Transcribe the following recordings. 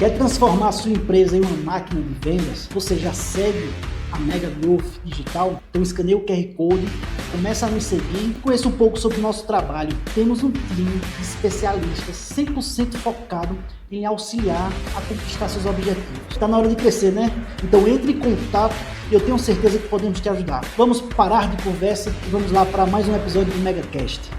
Quer transformar a sua empresa em uma máquina de vendas? Você já segue a Mega Growth Digital? Então escaneia o QR Code, começa a nos seguir e conheça um pouco sobre o nosso trabalho. Temos um time de especialistas 100% focado em auxiliar a conquistar seus objetivos. Está na hora de crescer, né? Então entre em contato e eu tenho certeza que podemos te ajudar. Vamos parar de conversa e vamos lá para mais um episódio do MegaCast.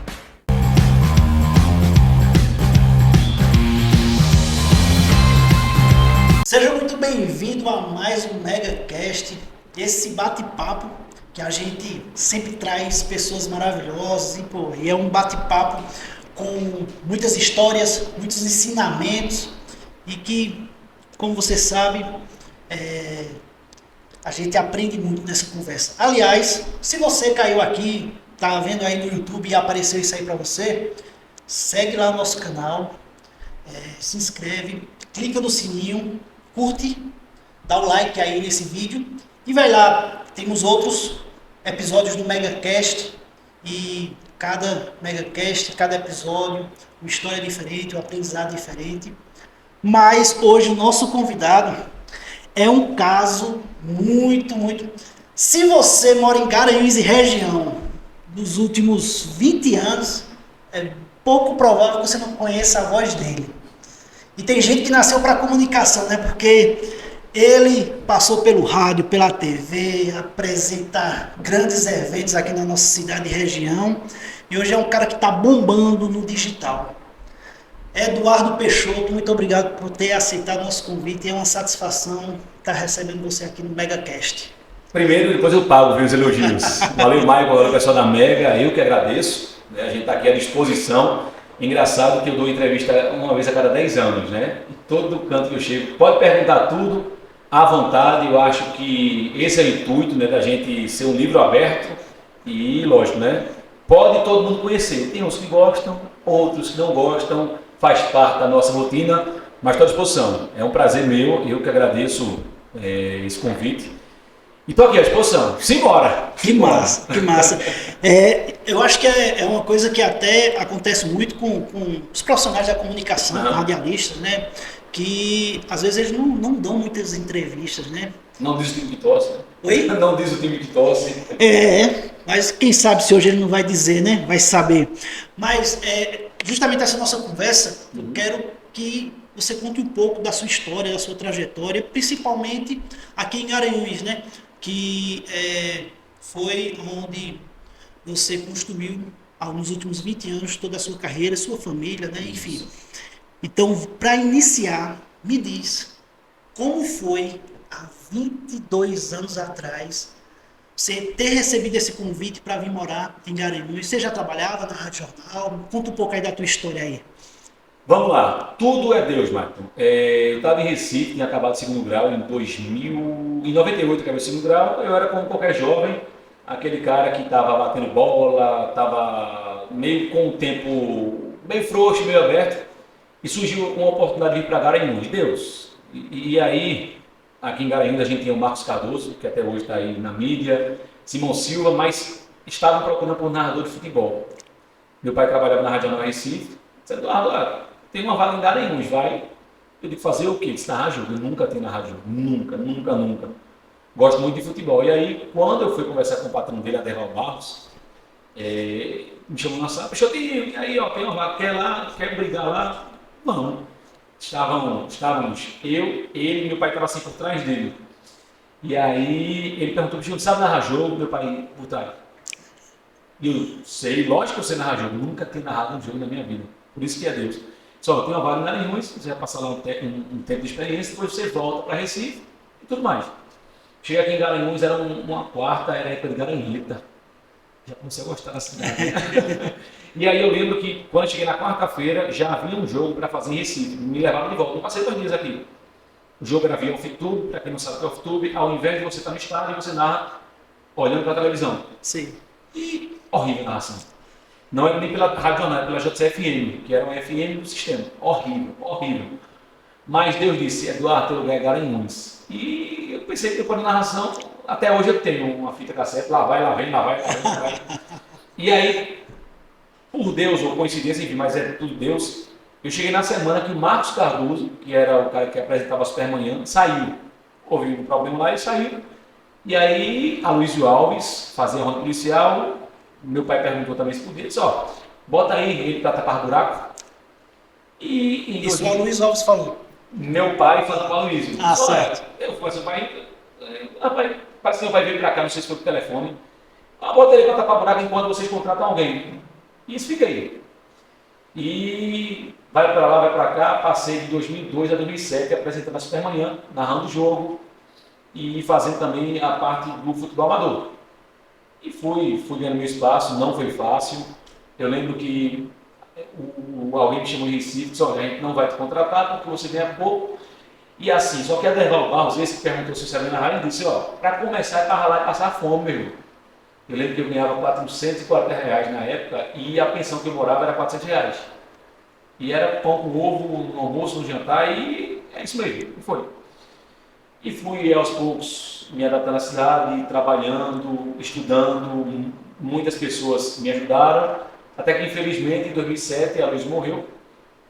Seja muito bem-vindo a mais um MegaCast, esse bate-papo que a gente sempre traz pessoas maravilhosas e é um bate-papo com muitas histórias, muitos ensinamentos e que, como você sabe, a gente aprende muito nessa conversa. Aliás, se você caiu aqui, tá vendo aí no YouTube e apareceu isso aí para você, segue lá o nosso canal, se inscreve, clica no sininho, curte, dá o like aí nesse vídeo e vai lá, temos outros episódios do MegaCast e cada MegaCast, cada episódio, uma história diferente, um aprendizado diferente. Mas hoje o nosso convidado é um caso muito... Se você mora em Garanhuns e região dos últimos 20 anos, é pouco provável que você não conheça a voz dele. E tem gente que nasceu para comunicação, né? Porque ele passou pelo rádio, pela TV, apresenta grandes eventos aqui na nossa cidade e região. E hoje é um cara que está bombando no digital. Eduardo Peixoto, muito obrigado por ter aceitado nosso convite. É uma satisfação estar recebendo você aqui no MegaCast. Primeiro, depois eu pago, viu, os elogios. Valeu, Maicon, valeu, pessoal da Mega. Eu que agradeço. Né? A gente está aqui à disposição. Engraçado que eu dou entrevista uma vez a cada 10 anos, né? Em todo canto que eu chego, pode perguntar tudo à vontade. Eu acho que esse é o intuito, né, da gente ser um livro aberto e, lógico, né? Pode todo mundo conhecer. Tem uns que gostam, outros que não gostam, faz parte da nossa rotina, mas estou à disposição. É um prazer meu, eu que agradeço esse convite. E estou aqui à disposição. Simbora! Que massa, que massa. Eu acho que é uma coisa que até acontece muito com os profissionais da comunicação, com radialistas, né? Que às vezes eles não dão muitas entrevistas, né? Não diz o time que tosse, né? Oi? Não diz o time que tosse. Mas quem sabe se hoje ele não vai dizer, né? Vai saber. Mas justamente essa nossa conversa, eu quero que você conte um pouco da sua história, da sua trajetória, principalmente aqui em Garanhuns, né? Que foi onde você construiu, nos últimos 20 anos, toda a sua carreira, sua família, né? Enfim. Então, para iniciar, me diz, como foi há 22 anos atrás você ter recebido esse convite para vir morar em Garanhuns? Você já trabalhava na Rádio Jornal? Conta um pouco aí da tua história aí. Vamos lá, tudo é Deus, Maicon. Eu estava em Recife, tinha acabado o segundo grau em 2000, em 98 acabei o segundo grau. Eu era como qualquer jovem, aquele cara que estava batendo bola, estava meio com o tempo meio frouxo, meio aberto, e surgiu uma oportunidade de vir para Garanhuns, Deus. E aí, aqui em Garanhuns a gente tinha o Marcos Cardoso, que até hoje está aí na mídia, Simão Silva, mas estavam procurando por narrador de futebol. Meu pai trabalhava na Rádio Jornal Recife, disse, Eduardo, tem uma vaga em Garanhuns, vai. Eu digo, fazer o quê? Disse, narrar jogo. Eu nunca tenho narrado jogo. Nunca. Gosto muito de futebol. E aí, quando eu fui conversar com o patrão dele, Aderval Barros, me chamou na sala, Peixotinho, e aí, tem uma vaga, quer brigar lá? Vamos. Estávamos eu, ele e meu pai estava assim por trás dele. E aí, ele perguntou, Peixotinho, sabe narrar jogo? Meu pai, botar. E eu sei, lógico que eu sei narrar jogo. Nunca tenho narrado um jogo na minha vida. Por isso que é Deus. Só tem uma vaga em Garanhuns, você vai passar lá um tempo de experiência, depois você volta para Recife e tudo mais. Cheguei aqui em Garanhuns, era uma quarta, era a época de Garanhuta. Já comecei a gostar da cidade. E aí eu lembro que quando eu cheguei na quarta-feira, já havia um jogo para fazer em Recife. Me levaram de volta. Eu passei 2 dias aqui. O jogo era via off-tube, para quem não sabe o que é off-tube, ao invés de você estar no estádio, você narra olhando para a televisão. Sim. E horrível a narração. Não era nem pela Rádio Jornal, era pela JCFM, que era uma FM do sistema. Horrível. Mas Deus disse, Eduardo, teu lugar é Garanhuns. E eu pensei que depois da narração, até hoje eu tenho uma fita cassete, lá vem. E aí, por Deus, ou coincidência, enfim, mas é tudo Deus, Eu cheguei na semana que o Marcos Cardoso, que era o cara que apresentava a Supermanhã, saiu. Houve um problema lá e saiu. E aí, Aloysio Alves fazia ronda policial. Meu pai perguntou também se podia. Disse, ó, bota aí ele para tapar buraco. E em Isso o Luiz Alves falou. meu pai falou para o Aloysio. Ah, certo. Eu falei assim, pai, rapaz, parece que meu pai veio para cá, não sei se foi por telefone. Ah, bota ele para tapar buraco enquanto vocês contratam alguém. E isso fica aí. E vai para lá, vai para cá, passei de 2002 a 2007 apresentando a Supermanhã, narrando o jogo e fazendo também a parte do futebol amador. E fui ganhando meu espaço, não foi fácil. Eu lembro que alguém me chamou em Recife e disse, olha, a gente não vai te contratar porque você ganha pouco. E assim, só que a Derval Barros, esse que perguntou se eu sabia narrar, ele disse, ó, para começar é para ralar e passar fome, meu irmão. Eu lembro que eu ganhava R$ 440 na época e a pensão que eu morava era R$ 400. E era pão com ovo no almoço, no jantar e é isso mesmo, e foi. E fui aos poucos me adaptando à cidade, trabalhando, estudando, muitas pessoas me ajudaram, até que infelizmente em 2007 a Luiz morreu,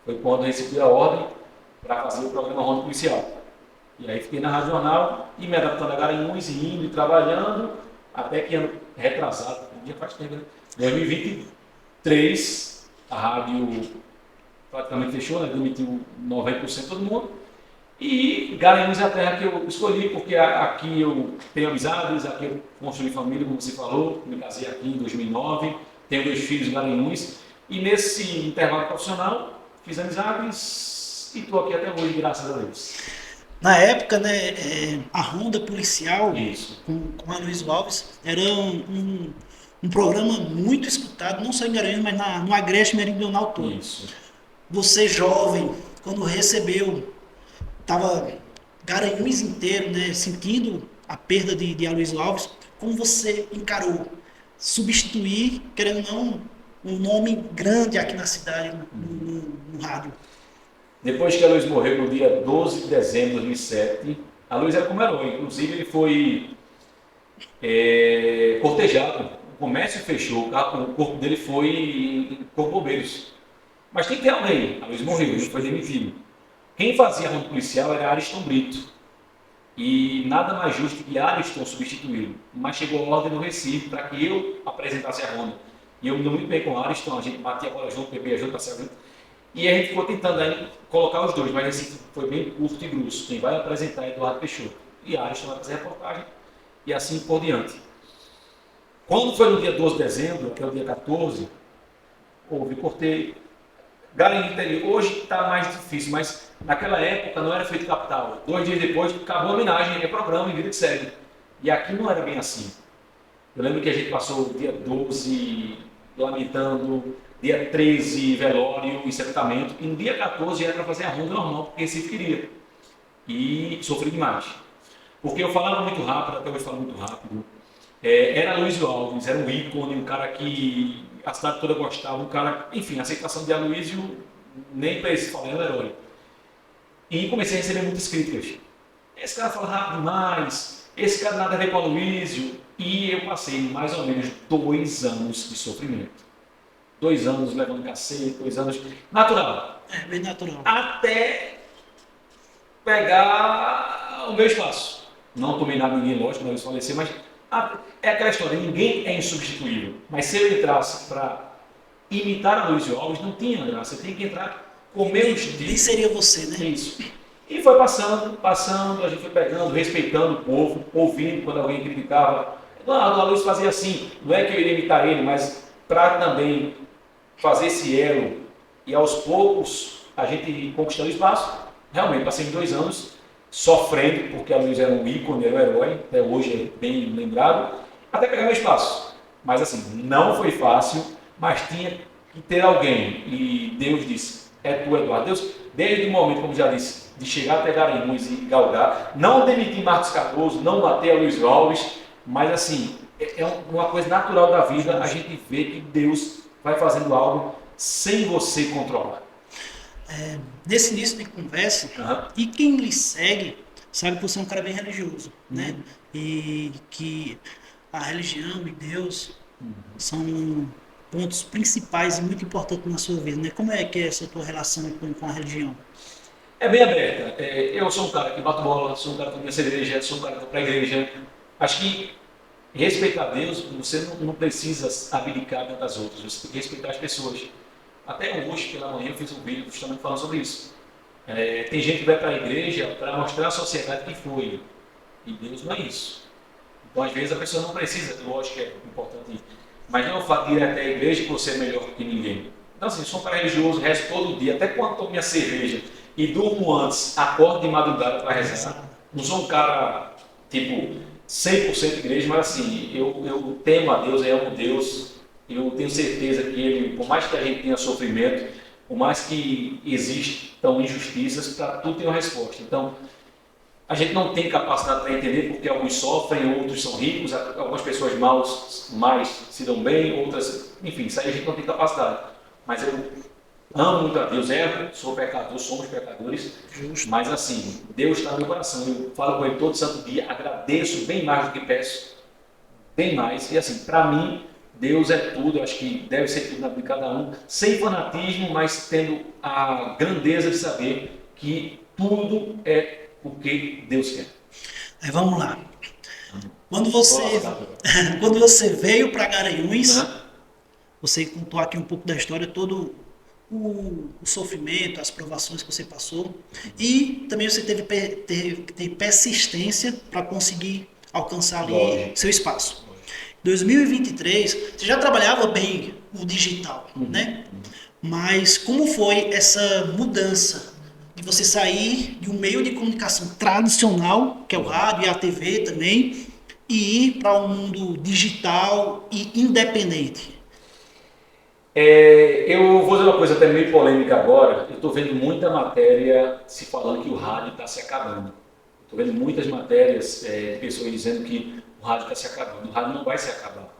foi quando eu recebi a ordem para fazer o programa Ronda Policial. E aí fiquei na Rádio Jornal e me adaptando a Garanhuns e indo e trabalhando, até que ano retrasado, um dia faz tempo, né? 2023, a rádio praticamente fechou, né? Demitiu 90% de todo mundo. E Garanhuns é a terra que eu escolhi, porque aqui eu tenho amizades, aqui eu construí família, como você falou, me casei aqui em 2009, tenho 2 filhos em Garanhuns, e nesse intervalo profissional fiz amizades e estou aqui até hoje, graças a Deus. Na época, né, a Ronda Policial Isso. com a Luiz Alves era um programa muito escutado, não só em Garanhuns, mas no Agreste Meridional todo. Isso. Você jovem, quando recebeu, estava Garanhuns inteiro, né, sentindo a perda de Aloysio Alves, como você encarou substituir, querendo ou não, um nome grande aqui na cidade, no rádio? Depois que a Luiz morreu no dia 12 de dezembro de 2007, a Luiz era como herói, inclusive ele foi cortejado, o comércio fechou, o corpo dele foi Corpo Bombeiros. Mas tem que ter alguém, a Luiz morreu, ele foi demitido. Quem fazia a ronda policial era Ariston Brito. E nada mais justo que Ariston substituí-lo. Mas chegou a ordem no Recife para que eu apresentasse a ronda. E eu me dou muito bem com Ariston, a gente batia a bola junto, bebia junto, passava junto. E a gente ficou tentando aí colocar os dois, mas esse foi bem curto e grosso. Quem vai apresentar é Eduardo Peixoto. E Ariston vai fazer a reportagem e assim por diante. Quando foi no dia 12 de dezembro, que é o dia 14, houve corteio. Garanhuns interior, hoje está mais difícil, mas naquela época não era feito capital. 2 dias depois acabou a homenagem, é programa e vida que segue. E aqui não era bem assim. Eu lembro que a gente passou o dia 12 lamentando, dia 13 velório e sepultamento, e no dia 14 era para fazer a ronda normal, porque Recife queria. E sofri demais. Porque eu falava muito rápido, até hoje eu falo muito rápido. Era Aloysio Alves, era um ícone, um cara que a cidade toda gostava, um cara, enfim, a aceitação de Aloysio nem para esse falar, era um herói. E comecei a receber muitas críticas. Esse cara fala rápido demais, esse cara nada a ver com o Aloysio. E eu passei mais ou menos 2 anos de sofrimento. 2 anos levando cacete, 2 anos... Natural. Bem natural. Até pegar o meu espaço. Não tomei nada de ninguém, lógico, não ia falecer, mas é aquela história, ninguém é insubstituível. Mas se eu entrasse para imitar a Aloysio Alves, não tinha graça. Você tem que entrar com o meu estilo. Nem seria você, né? Isso. E foi passando, a gente foi pegando, respeitando o povo, ouvindo quando alguém criticava. Não, a Aloysio fazia assim, não é que eu iria imitar ele, mas para também fazer esse elo e aos poucos a gente conquistando o espaço. Realmente, passei 2 anos sofrendo, porque a Aloysio era um ícone, era um herói, até hoje é bem lembrado, até pegar meu espaço. Mas assim, não foi fácil, mas tinha que ter alguém. E Deus disse, é tu, Eduardo. Deus, desde o momento, como já disse, de chegar até Garanhuns e galgar, não demitir Marcos Cardoso, não bater a Aloysio Alves, mas assim, é uma coisa natural da vida, a gente vê que Deus vai fazendo algo sem você controlar. Nesse início de conversa, e quem lhe segue, sabe que você é um cara bem religioso, né? E que a religião e Deus são pontos principais e muito importantes na sua vida, né? Como é que é essa tua relação com a religião? É bem aberta. Eu sou um cara que bato bola, sou um cara que toma cerveja, sou um cara que vai para a igreja. Acho que respeitar Deus, você não precisa abdicar das outras, você tem que respeitar as pessoas. Até hoje, pela manhã, eu fiz um vídeo justamente falando sobre isso. Tem gente que vai para a igreja para mostrar à sociedade que foi. E Deus não é isso. Então, às vezes, a pessoa não precisa, lógico que é importante, mas não é o fato de ir até a igreja que você é melhor que ninguém. Então, assim, eu sou um cara religioso, rezo todo dia, até quando tomo minha cerveja e durmo antes, acordo de madrugada para rezar. Não sou um cara, tipo, 100% igreja, mas assim, eu temo a Deus, eu amo Deus, eu tenho certeza que Ele, por mais que a gente tenha sofrimento, por mais que existam injustiças, para tudo tem uma resposta. Então, a gente não tem capacidade para entender porque alguns sofrem, outros são ricos, algumas pessoas mais se dão bem, outras, enfim, isso aí a gente não tem capacidade. Mas eu amo muito a Deus, erro, sou pecador, somos pecadores, Justo. mas assim, Deus está no meu coração, eu falo com Ele todo santo dia, agradeço bem mais do que peço, bem mais, e assim, para mim, Deus é tudo, eu acho que deve ser tudo na vida de cada um, sem fanatismo, mas tendo a grandeza de saber que tudo é o que Deus quer. Aí vamos lá. Quando você, quando você veio para Garanhuns, você contou aqui um pouco da história, todo o sofrimento, as provações que você passou, e também você teve persistência para conseguir alcançar ali Lógico. seu espaço. Em 2023, você já trabalhava bem o digital, né? Mas como foi essa mudança de você sair de um meio de comunicação tradicional, que é o rádio e a TV também, e ir para um mundo digital e independente? Eu vou dizer uma coisa até meio polêmica agora. Eu estou vendo muita matéria se falando que o rádio está se acabando. Estou vendo muitas matérias de pessoas dizendo que o rádio está se acabando. O rádio não vai se acabar.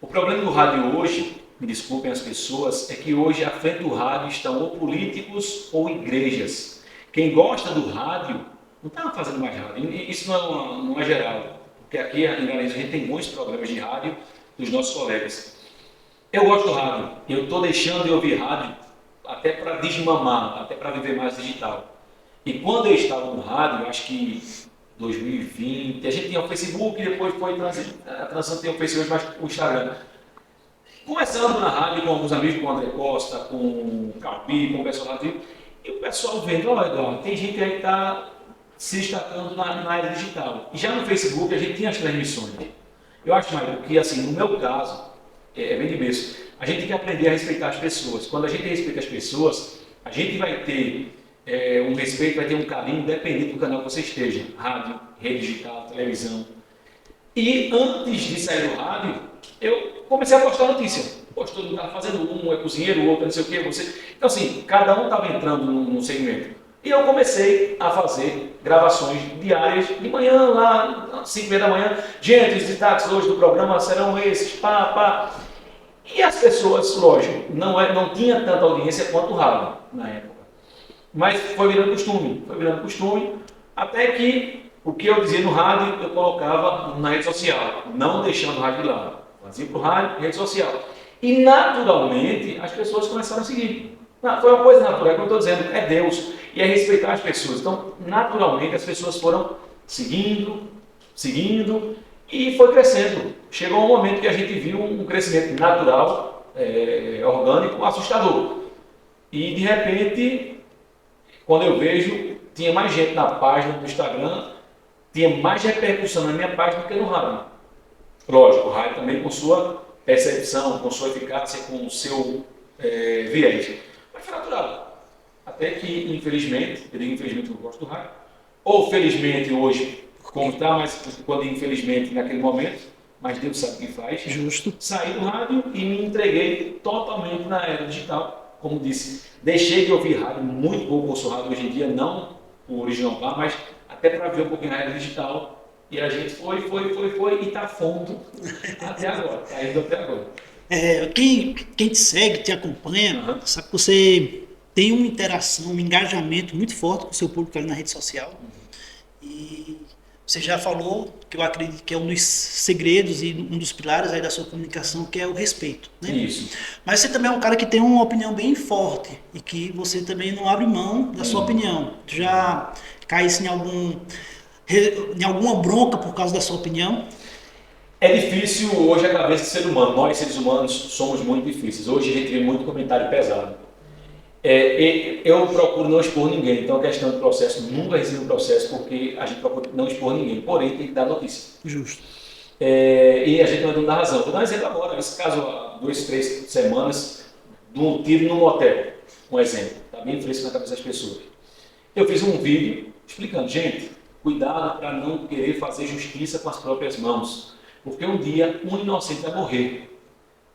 O problema do rádio hoje, me desculpem as pessoas, é que hoje à frente do rádio estão ou políticos ou igrejas. Quem gosta do rádio não está fazendo mais rádio. Isso não é geral, porque aqui em Garanhuns a gente tem muitos programas de rádio dos nossos colegas. Eu gosto do rádio, eu estou deixando de ouvir rádio até para desmamar, até para viver mais digital. E quando eu estava no rádio, acho que 2020, a gente tinha o Facebook, depois foi a transição tem o Facebook, mas o Instagram. Começando na rádio com alguns amigos, com o André Costa, com o Capi, com o pessoal lá, e o pessoal vendo, olha, Eduardo, tem gente aí que está se destacando na área digital. E já no Facebook a gente tinha as transmissões. Eu acho, Maio, que assim, no meu caso, é bem de berço, a gente tem que aprender a respeitar as pessoas. Quando a gente respeita as pessoas, a gente vai ter um respeito, vai ter um carinho, independente do canal que você esteja, rádio, rede digital, televisão. E antes de sair do rádio, eu comecei a postar notícia. Postou do cara fazendo um é cozinheiro, o outro não sei o que, você. Então assim, cada um estava entrando num segmento. E eu comecei a fazer gravações diárias de manhã, lá, 5h30 da manhã. Gente, os destaques hoje do programa serão esses, pá. E as pessoas, lógico, não tinha tanta audiência quanto o rádio na época. Mas foi virando costume, até que o que eu dizia no rádio eu colocava na rede social, não deixando o rádio de lado. Fazia para o rádio, rede social. E naturalmente as pessoas começaram a seguir. Foi uma coisa natural, como eu estou dizendo, é Deus e é respeitar as pessoas. Então, naturalmente as pessoas foram seguindo e foi crescendo. Chegou um momento que a gente viu um crescimento natural, orgânico, assustador. E de repente, quando eu vejo, tinha mais gente na página do Instagram, tinha mais repercussão na minha página do que no rádio. Lógico, o rádio também com sua percepção, com sua eficácia, com o seu viés. Mas foi natural. Até que, infelizmente, eu digo infelizmente eu gosto do rádio, ou felizmente hoje, como está, mas quando infelizmente naquele momento, mas Deus sabe o que faz. Justo. Saí do rádio e me entreguei totalmente na era digital. Como disse, deixei de ouvir rádio, muito pouco ouço rádio hoje em dia, não o original lá, mas até para ver um pouquinho a era digital. E a gente foi e está fundo até agora, está indo até agora. Quem te segue, te acompanha, sabe que você tem uma interação, um engajamento muito forte com o seu público ali na rede social. E Você já falou, que eu acredito que é um dos segredos e um dos pilares aí da sua comunicação, que é o respeito, né? Isso. Mas você também é um cara que tem uma opinião bem forte e que você também não abre mão da sua opinião. Tu já caísse em alguma bronca por causa da sua opinião? É difícil hoje a cabeça do ser humano. Nós, seres humanos, somos muito difíceis. Hoje a gente vê muito comentário pesado. Eu procuro não expor ninguém, então a questão do processo, nunca recebo um processo porque a gente procura não expor ninguém, porém tem que dar notícia. Justo. E a gente não é dono da razão. Vou dar um exemplo agora, esse caso há 2, 3 semanas, de um tiro num hotel, um exemplo, está bem fresco na cabeça das pessoas. Eu fiz um vídeo explicando, gente, cuidado para não querer fazer justiça com as próprias mãos, porque um dia um inocente vai morrer.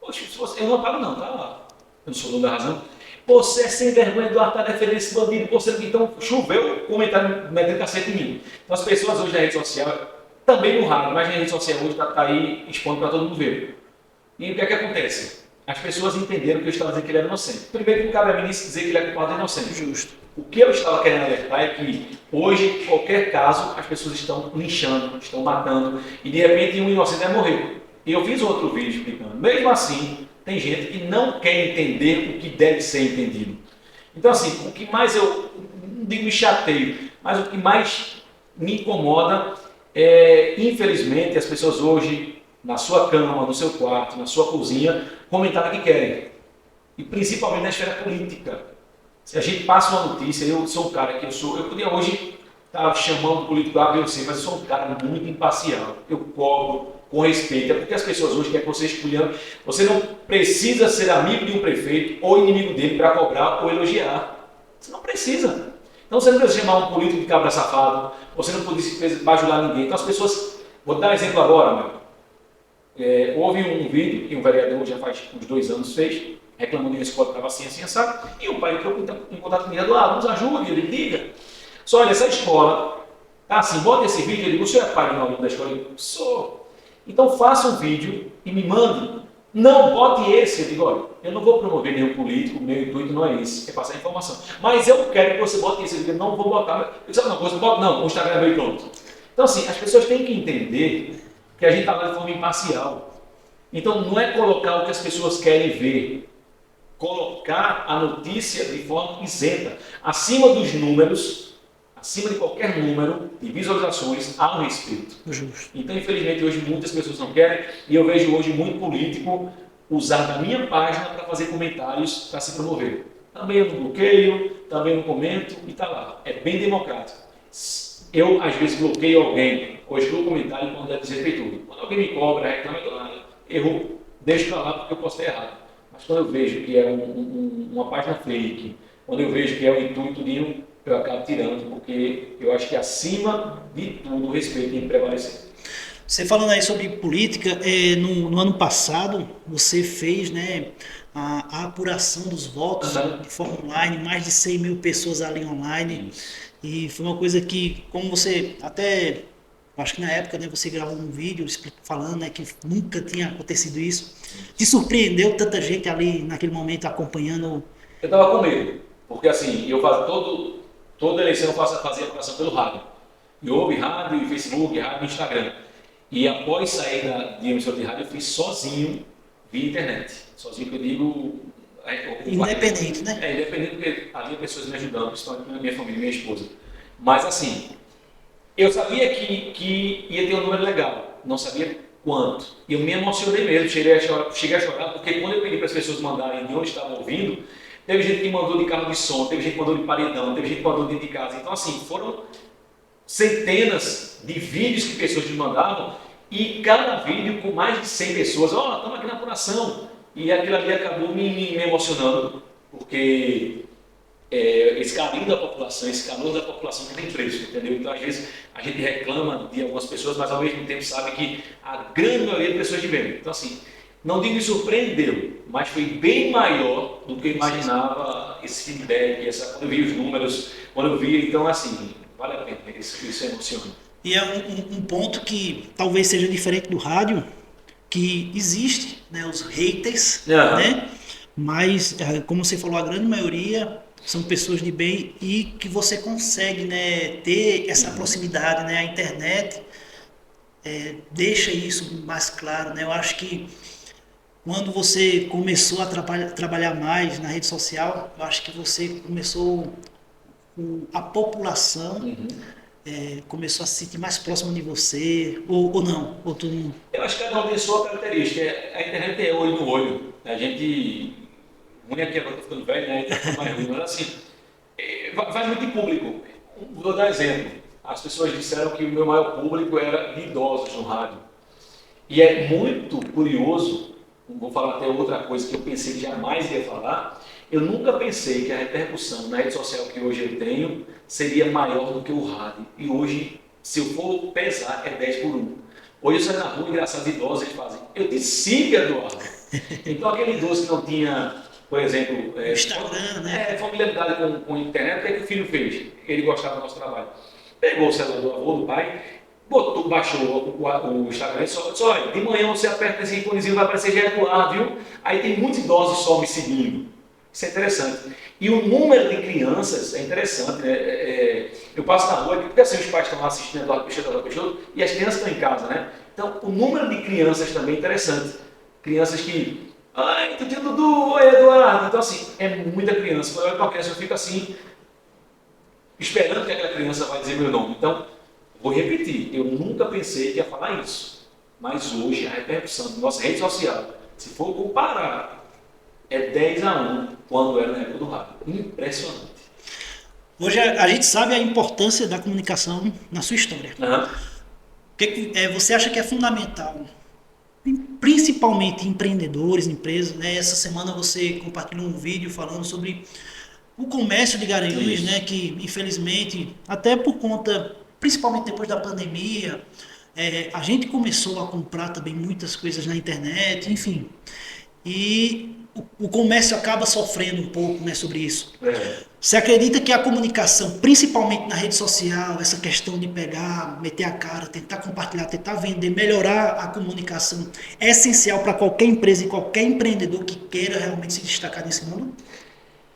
Poxa, eu não apago não, tá? Eu não sou dono da razão. Você é sem vergonha, Eduardo, está defendendo esse bandido. Então, choveu comentário metendo cacete em mim. Então, as pessoas hoje na rede social, também no rádio, mas na rede social hoje está aí expondo para todo mundo ver. E o que é que acontece? As pessoas entenderam que eu estava dizendo que ele era inocente. Primeiro que não cabe a mim dizer que ele é culpado de inocente. Justo. O que eu estava querendo alertar é que hoje, qualquer caso, as pessoas estão linchando, estão matando, e de repente um inocente vai morrer. E eu fiz outro vídeo explicando. Mesmo assim, tem gente que não quer entender o que deve ser entendido. Então, assim, o que mais eu, não digo me chateio, mas o que mais me incomoda é, infelizmente, as pessoas hoje, na sua cama, no seu quarto, na sua cozinha, comentar o que querem. E principalmente na esfera política. Se a gente passa uma notícia, eu sou um cara que eu podia hoje estar chamando o político A, B ou C, mas eu sou um cara muito imparcial. Eu cobro com respeito. É porque as pessoas hoje querem que você escolha. Você não precisa ser amigo de um prefeito ou inimigo dele para cobrar ou elogiar. Você não precisa. Então você não precisa chamar um político de cabra safado, você não precisa bajular ninguém. Então as pessoas. Vou dar um exemplo agora, meu. Houve um vídeo que um vereador já faz uns 2 anos fez, reclamando de uma escola que estava assim, sabe? E o pai entrou em contato comigo, nos ajude, ele liga. Só olha, essa escola, tá assim, bota esse vídeo, ele digo, o senhor é pai de um aluno da escola? Eu digo, sou. Então faça um vídeo e me mande. Não, bote esse. Eu digo, olha, eu não vou promover nenhum político, meu intuito não é esse, é passar informação. Mas eu quero que você bote esse. Eu digo, não vou botar. Eu disse, não, você bota, não, o Instagram é meio pronto. Então assim, as pessoas têm que entender que a gente está lá de forma imparcial. Então não é colocar o que as pessoas querem ver, colocar a notícia de forma isenta. Acima dos números, acima de qualquer número de visualizações, há um respeito. Justo. Então, infelizmente, hoje muitas pessoas não querem, e eu vejo hoje muito político usar da minha página para fazer comentários para se promover. Também eu não bloqueio, também eu não comento, e está lá. É bem democrático. Eu, às vezes, bloqueio alguém, ou excluo o comentário quando é desrespeitoso. Quando alguém me cobra, reclama, eu deixo para lá porque eu posso estar errado. Mas quando eu vejo que é uma página fake, quando eu vejo que é o intuito de eu acabo tirando, porque eu acho que acima de tudo o respeito tem que prevalecer. Você falando aí sobre política, no ano passado você fez, né, a apuração dos votos de forma online, mais de 100 mil pessoas ali online. Isso. E foi uma coisa que, como você até, acho que na época, né, você gravou um vídeo falando, né, que nunca tinha acontecido isso. Te surpreendeu tanta gente ali naquele momento acompanhando? Eu estava com medo, porque assim, eu faço toda eleição eu fazia apuração pelo rádio. E houve rádio, e Facebook, rádio e Instagram. E após sair de emissora de rádio, eu fiz sozinho via internet. Sozinho que eu digo... Independente, né? Independente, porque havia pessoas me ajudando, principalmente minha família, minha esposa. Mas assim, eu sabia que ia ter um número legal, não sabia quanto. E eu me emocionei mesmo, cheguei a chorar, porque quando eu pedi para as pessoas mandarem de onde estavam ouvindo, teve gente que mandou de carro de som, teve gente que mandou de paredão, teve gente que mandou dentro de casa. Então assim, foram centenas de vídeos que pessoas me mandavam, e cada vídeo com mais de 100 pessoas. Estamos aqui na apuração. E aquilo ali acabou me emocionando, porque esse carinho da população, esse calor da população que tem preço, entendeu? Então, às vezes, a gente reclama de algumas pessoas, mas ao mesmo tempo sabe que a grande maioria de pessoas de bem. Então, assim, não digo que surpreendeu, mas foi bem maior do que eu imaginava esse feedback, quando eu vi os números, quando eu vi, então, assim, vale a pena, isso emociona. E é um ponto que talvez seja diferente do rádio, que existe, né, os haters, né? Mas, como você falou, a grande maioria são pessoas de bem e que você consegue, né, ter essa proximidade, né? A internet deixa isso mais claro, né? Eu acho que quando você começou a trabalhar mais na rede social, eu acho que você começou, a população começou a se sentir mais próxima de você, ou não, ou tu não. Eu acho que cada um tem sua característica. A internet é olho no olho. A gente. Ruim aqui agora, tô ficando velho, né? Tá ficando mais ruim, mas assim, vai muito em público. Vou dar um exemplo. As pessoas disseram que o meu maior público era de idosos no rádio. E é muito curioso, vou falar até outra coisa que eu pensei que jamais ia falar. Eu nunca pensei que a repercussão na rede social que hoje eu tenho seria maior do que o rádio. E hoje, se eu for pesar, é 10 por 1. Hoje eu saio na rua, engraçado, idosos, eles fazem. Eu te sigo, Eduardo. Então aquele idoso que não tinha, por exemplo, Instagram, né? familiaridade com a internet, o que é que o filho fez? Ele gostava do nosso trabalho. Pegou o celular do avô, do pai, baixou o Instagram e disse, olha, de manhã você aperta esse íconezinho, vai aparecer já é do ar, viu? Aí tem muitos idosos só me seguindo. Isso é interessante. E o número de crianças é interessante, né? Eu passo na rua, porque assim os pais estão lá assistindo Eduardo Peixoto, e as crianças estão em casa, né? Então, o número de crianças também é interessante. Crianças que, ai, tu tinha Dudu, oi Eduardo. Então, assim, é muita criança. Quando eu olho para uma criança, eu fico assim, esperando que aquela criança vai dizer meu nome. Então, vou repetir, eu nunca pensei que ia falar isso. Mas hoje, a repercussão da nossa rede social, se for comparar, é 10-1 quando era na época do rádio. Impressionante. Hoje a gente sabe a importância da comunicação na sua história. O que você acha que é fundamental, principalmente empreendedores, empresas, né? Essa semana você compartilhou um vídeo falando sobre o comércio de Garanhuns, né? Que infelizmente, até por conta, principalmente depois da pandemia, a gente começou a comprar também muitas coisas na internet, enfim. E o comércio acaba sofrendo um pouco, né, sobre isso. Você acredita que a comunicação, principalmente na rede social, essa questão de pegar, meter a cara, tentar compartilhar, tentar vender, melhorar a comunicação, é essencial para qualquer empresa e qualquer empreendedor que queira realmente se destacar nesse mundo?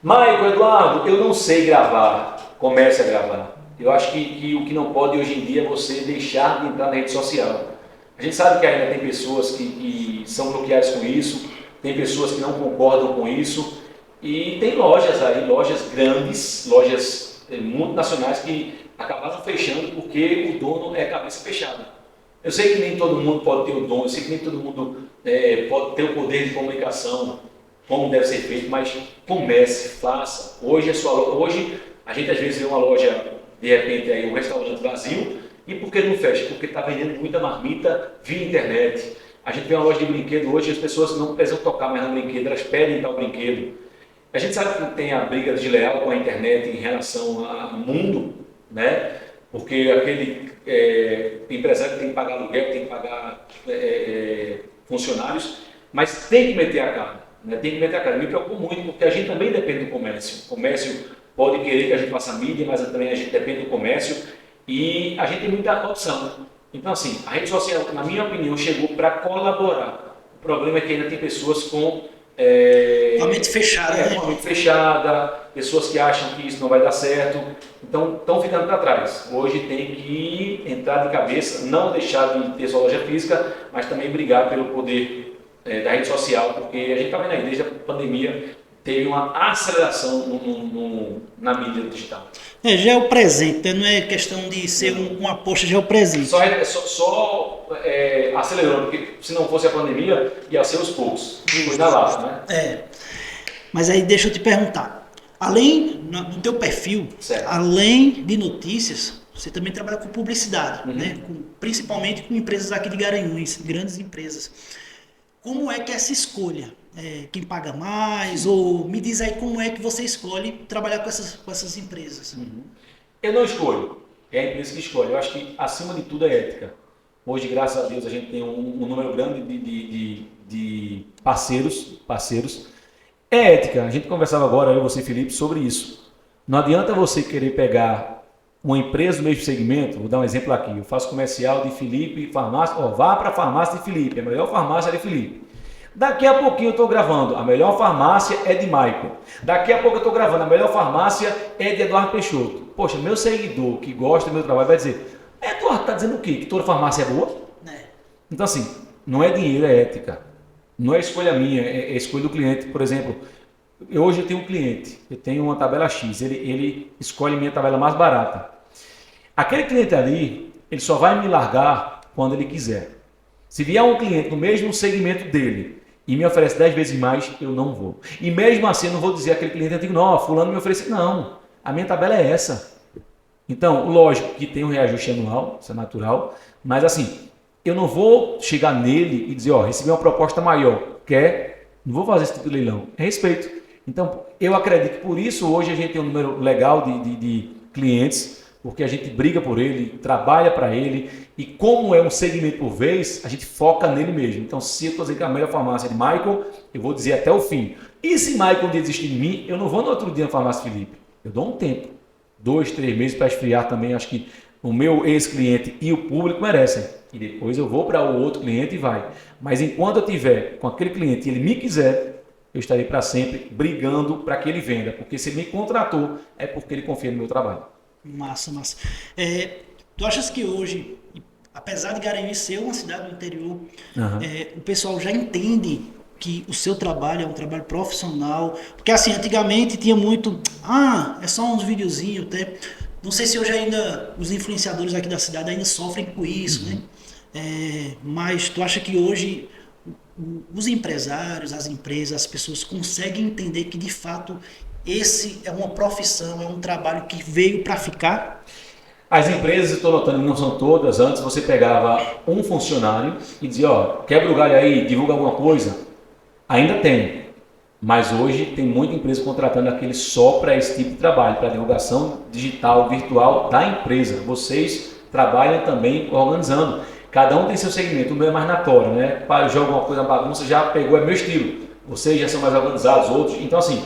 Maico, Eduardo, eu não sei gravar, comece a gravar. Eu acho que o que não pode hoje em dia é você deixar de entrar na rede social. A gente sabe que ainda tem pessoas que são bloqueadas com isso, tem pessoas que não concordam com isso, e tem lojas aí, lojas grandes, lojas multinacionais que acabaram fechando porque o dono é cabeça fechada. Eu sei que nem todo mundo pode ter o dom, eu sei que nem todo mundo pode ter o poder de comunicação como deve ser feito, mas comece, faça. Hoje a gente às vezes vê uma loja, de repente aí um restaurante vazio, e por que não fecha? Porque está vendendo muita marmita via internet. A gente vê uma loja de brinquedo hoje, as pessoas não precisam tocar mais no brinquedo, elas pedem tal brinquedo. A gente sabe que tem a briga desleal com a internet em relação ao mundo, né? Porque aquele empresário tem que pagar aluguel, tem que pagar funcionários, mas tem que meter a cara, né? Tem que meter a cara. Me preocupa muito, porque a gente também depende do comércio. O comércio pode querer que a gente faça mídia, mas também a gente depende do comércio e a gente tem muita opção. Então, assim, a rede social, na minha opinião, chegou para colaborar. O problema é que ainda tem pessoas com a mente fechada, né? Com a mente fechada, pessoas que acham que isso não vai dar certo, então estão ficando para trás. Hoje tem que entrar de cabeça, não deixar de ter sua loja física, mas também brigar pelo poder da rede social, porque a gente está vendo aí, desde a pandemia, teve uma aceleração na mídia digital. Já é o presente, né? Não é questão de ser uma aposta, já é o presente. Só acelerando, porque se não fosse a pandemia, ia ser os poucos. Foi na lata, né? Mas aí deixa eu te perguntar, além, no teu perfil, certo, além de notícias, você também trabalha com publicidade, né? Principalmente com empresas aqui de Garanhuns, grandes empresas. Como é que é essa escolha? Quem paga mais? Ou me diz aí como é que você escolhe trabalhar com essas empresas? Eu não escolho, é a empresa que escolhe. Eu acho que acima de tudo é ética. Hoje, graças a Deus, a gente tem um número grande de parceiros. É ética. A gente conversava agora, eu, você e Felipe, sobre isso. Não adianta você querer pegar uma empresa do mesmo segmento. Vou dar um exemplo aqui. Eu faço comercial de Felipe, farmácia. Vá para a farmácia de Felipe, é a melhor farmácia de Felipe. Daqui a pouquinho eu estou gravando, a melhor farmácia é de Michael. Daqui a pouco eu estou gravando, a melhor farmácia é de Eduardo Peixoto. Poxa, meu seguidor que gosta do meu trabalho vai dizer, Eduardo, está dizendo o quê? Que toda farmácia é boa? Então assim, não é dinheiro, é ética. Não é escolha minha, é escolha do cliente. Por exemplo, hoje eu tenho um cliente, eu tenho uma tabela X, ele escolhe minha tabela mais barata. Aquele cliente ali, ele só vai me largar quando ele quiser. Se vier um cliente no mesmo segmento dele e me oferece 10 vezes mais, eu não vou. E mesmo assim, eu não vou dizer àquele cliente antigo, não, fulano me oferece. Não, a minha tabela é essa. Então, lógico que tem um reajuste anual, isso é natural, mas assim, eu não vou chegar nele e dizer, ó, recebi uma proposta maior, quer? Não vou fazer esse tipo de leilão, é respeito. Então, eu acredito que por isso hoje a gente tem um número legal de clientes, porque a gente briga por ele, trabalha para ele, e como é um segmento por vez, a gente foca nele mesmo. Então, se eu estou dizendo que a melhor farmácia é de Michael, eu vou dizer até o fim. E se Michael um dia desistir de mim, eu não vou no outro dia na farmácia Felipe. Eu dou um tempo, 2, 3 meses para esfriar também. Acho que o meu ex-cliente e o público merecem. E depois eu vou para o outro cliente e vai. Mas enquanto eu tiver com aquele cliente e ele me quiser, eu estarei para sempre brigando para que ele venda. Porque se ele me contratou, é porque ele confia no meu trabalho. Massa, massa. Tu achas que hoje, apesar de Garanhuns ser uma cidade do interior, o pessoal já entende que o seu trabalho é um trabalho profissional? Porque assim, antigamente tinha muito, é só uns videozinhos, até. Não sei se hoje ainda os influenciadores aqui da cidade ainda sofrem com isso, né? Mas tu acha que hoje os empresários, as empresas, as pessoas conseguem entender que de fato esse é uma profissão, é um trabalho que veio para ficar? As empresas, estou notando que não são todas, antes você pegava um funcionário e dizia, ó, quebra o galho aí, divulga alguma coisa. Ainda tem, mas hoje tem muita empresa contratando aquele só para esse tipo de trabalho, para divulgação digital, virtual da empresa. Vocês trabalham também organizando. Cada um tem seu segmento, o meu é mais natório, né? Para jogar alguma coisa na bagunça, já pegou, é meu estilo. Vocês já são mais organizados, outros. Então assim,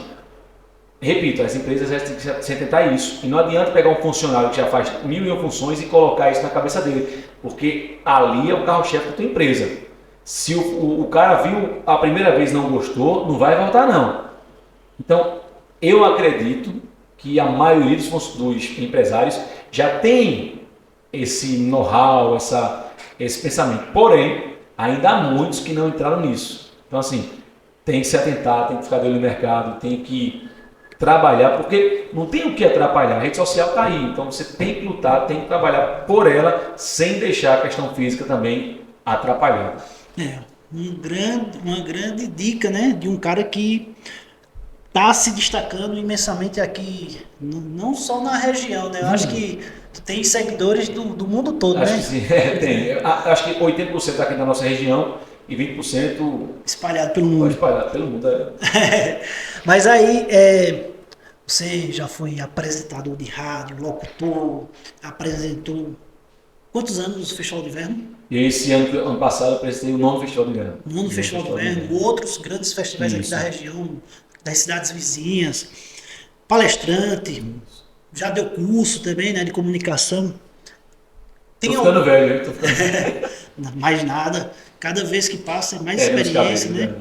repito, as empresas já têm que se atentar a isso. E não adianta pegar um funcionário que já faz 1000 funções e colocar isso na cabeça dele, porque ali é o carro-chefe da tua empresa. Se o cara viu a primeira vez e não gostou, não vai voltar não. Então, eu acredito que a maioria dos empresários já tem esse know-how, esse pensamento. Porém, ainda há muitos que não entraram nisso. Então, assim, tem que se atentar, tem que ficar de olho no mercado, tem que trabalhar, porque não tem o que atrapalhar. A rede social está aí, então você tem que lutar, tem que trabalhar por ela, sem deixar a questão física também atrapalhar. Uma grande dica, né, de um cara que está se destacando imensamente aqui, não só na região, né? Eu acho que tu tem seguidores do mundo todo, acho né? Que sim, tem. Acho que 80% aqui na nossa região e 20% espalhado pelo mundo. Espalhado pelo mundo. Mas aí, você já foi apresentador de rádio, locutor, apresentou quantos anos no Festival de Inverno? E esse ano passado eu apresentei o 9º Festival de Inverno. O 9º Festival de Inverno, outros grandes festivais aqui da região, das cidades vizinhas, palestrante, já deu curso também, né, de comunicação. Tô ficando velho, hein? Tô ficando velho. Mais nada, cada vez que passa é mais experiência, né?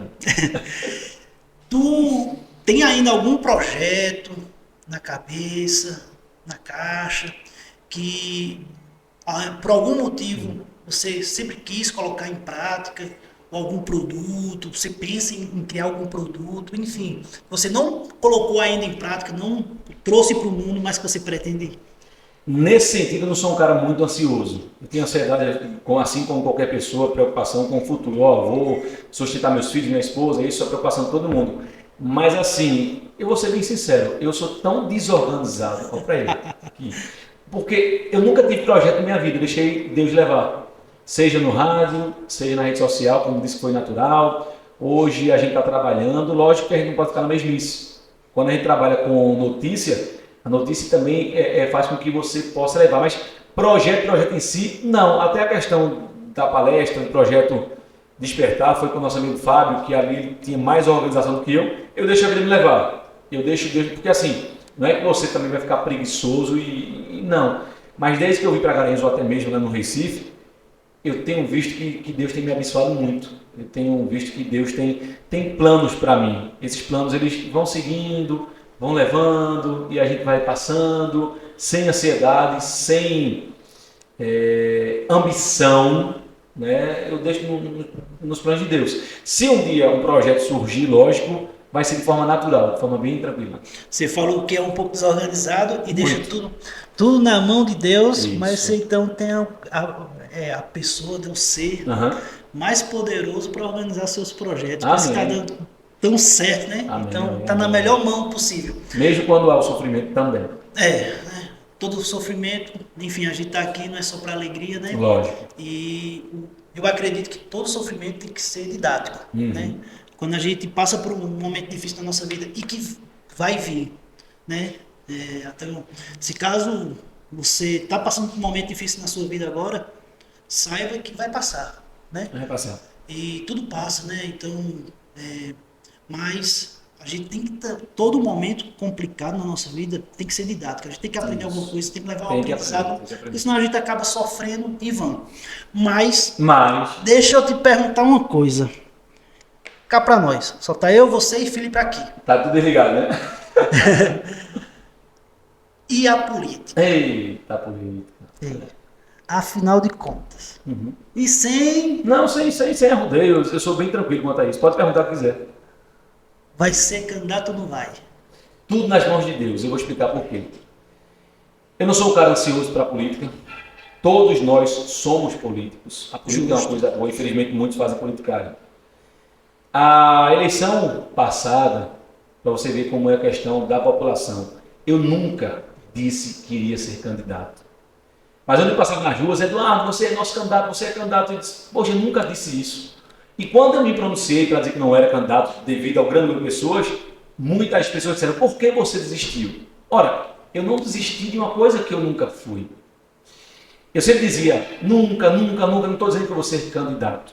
Tu tem ainda algum projeto na cabeça, na caixa, que por algum motivo você sempre quis colocar em prática, ou algum produto, você pensa em criar algum produto, enfim, você não colocou ainda em prática, não trouxe para o mundo, mas que você pretende? Nesse sentido, eu não sou um cara muito ansioso. Eu tenho ansiedade, assim como qualquer pessoa, preocupação com o futuro. Vou sustentar meus filhos, minha esposa, isso é a preocupação de todo mundo. Mas assim, eu vou ser bem sincero, eu sou tão desorganizado, porque eu nunca tive projeto na minha vida, eu deixei Deus levar. Seja no rádio, seja na rede social, como disse que foi natural. Hoje a gente está trabalhando, lógico que a gente não pode ficar na mesmice. Quando a gente trabalha com notícia, a notícia também faz com que você possa levar, mas projeto em si, não. Até a questão da palestra, do projeto Despertar, foi com o nosso amigo Fábio, que ali tinha mais organização do que eu deixo a vida me levar. Eu deixo Deus, porque assim, não é que você também vai ficar preguiçoso e não. Mas desde que eu vim para Garanhuns, ou até mesmo lá no Recife, eu tenho visto que Deus tem me abençoado muito. Eu tenho visto que Deus tem planos para mim. Esses planos eles vão seguindo, vão levando e a gente vai passando sem ansiedade, sem ambição, né? Eu deixo nos planos de Deus. Se um dia um projeto surgir, lógico, vai ser de forma natural, de forma bem tranquila. Você falou que é um pouco desorganizado e deixa tudo na mão de Deus, Isso. mas você então tem a pessoa, o ser mais poderoso para organizar seus projetos. Por isso está dando tão certo, né? Amém. Então está na melhor mão possível. Mesmo quando há o sofrimento também. Né? Todo o sofrimento, enfim, a gente está aqui não é só para alegria, né? Lógico. E eu acredito que todo sofrimento tem que ser didático, né? Quando a gente passa por um momento difícil na nossa vida e que vai vir, né? Então, se caso você está passando por um momento difícil na sua vida agora, saiba que vai passar, né? Vai passar. E tudo passa, né? Então, mas a gente tem que todo momento complicado na nossa vida tem que ser didático. A gente tem que aprender alguma coisa, tem que levar um aprendizado, porque senão a gente acaba sofrendo em vão. Mas deixa eu te perguntar uma coisa. Cá pra nós. Só tá eu, você e Felipe aqui. Tá tudo desligado, né? E a política? Eita, política. Afinal de contas. E sem... Não, sem arrudeio. Eu sou bem tranquilo quanto a isso. Pode perguntar o que quiser. Vai ser candidato ou não vai? Tudo nas mãos de Deus. Eu vou explicar por quê. Eu não sou um cara ansioso para a política. Todos nós somos políticos. A política é uma coisa boa. Infelizmente, muitos fazem politicagem. A eleição passada, para você ver como é a questão da população, eu nunca disse que iria ser candidato. Mas onde eu passava nas ruas, Eduardo, você é nosso candidato, você é candidato. Eu disse, poxa, eu nunca disse isso. E quando eu me pronunciei para dizer que não era candidato devido ao grande número de pessoas, muitas pessoas disseram, por que você desistiu? Ora, eu não desisti de uma coisa que eu nunca fui. Eu sempre dizia, nunca, não estou dizendo que eu vou ser candidato.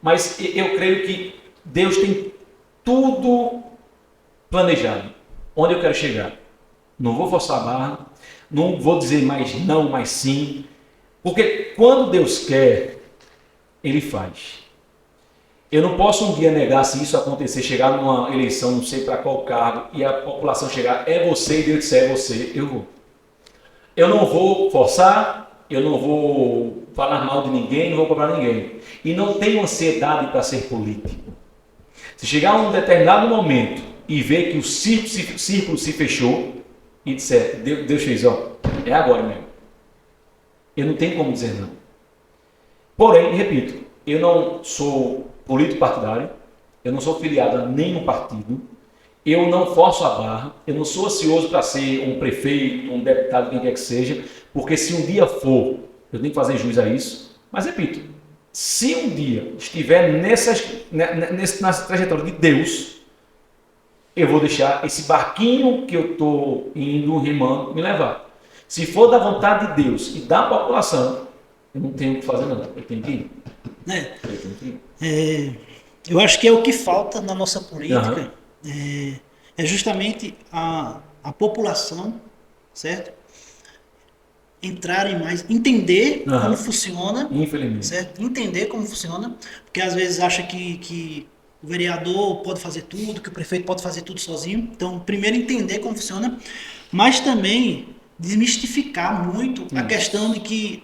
Mas eu creio que Deus tem tudo planejado. Onde eu quero chegar? Não vou forçar a barra, não vou dizer mais não, mais sim. Porque quando Deus quer, Ele faz. Eu não posso um dia negar se isso acontecer, chegar numa eleição, não sei para qual cargo, e a população chegar, é você, e Deus disser, é você, eu vou. Eu não vou forçar, eu não vou falar mal de ninguém, não vou cobrar ninguém. E não tenho ansiedade para ser político. Se chegar a um determinado momento e ver que o círculo se fechou e disser, Deus fez, é agora mesmo. Eu não tenho como dizer não. Porém, repito, eu não sou político partidário, eu não sou filiado a nenhum partido, eu não forço a barra, eu não sou ansioso para ser um prefeito, um deputado, quem quer que seja, porque se um dia for, eu tenho que fazer jus a isso. Mas repito, se um dia estiver nessa trajetória de Deus, eu vou deixar esse barquinho que eu estou indo, remando, me levar. Se for da vontade de Deus e da população, eu não tenho o que fazer não, eu tenho que ir. Eu acho que é o que falta na nossa política, é justamente a população, certo? Entrarem mais, entender como funciona, infelizmente, certo? Entender como funciona, porque às vezes acha que o vereador pode fazer tudo, que o prefeito pode fazer tudo sozinho. Então, primeiro entender como funciona, mas também desmistificar muito a questão de que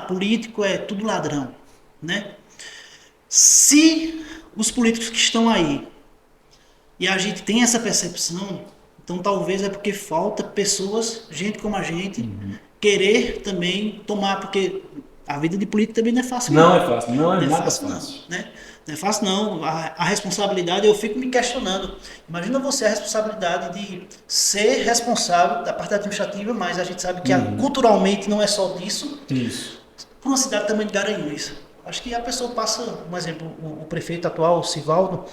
político é tudo ladrão, né? Se os políticos que estão aí e a gente tem essa percepção, então talvez é porque falta pessoas, gente como a gente, querer também tomar, porque a vida de político também não é fácil. Não é fácil, não é nada fácil. Não, né? Não é fácil não, a responsabilidade, eu fico me questionando. Imagina você a responsabilidade de ser responsável da parte administrativa, mas a gente sabe que culturalmente não é só disso. Isso. Por uma cidade também de Garanhuns. Acho que a pessoa passa, um exemplo, o prefeito atual, o Sivaldo,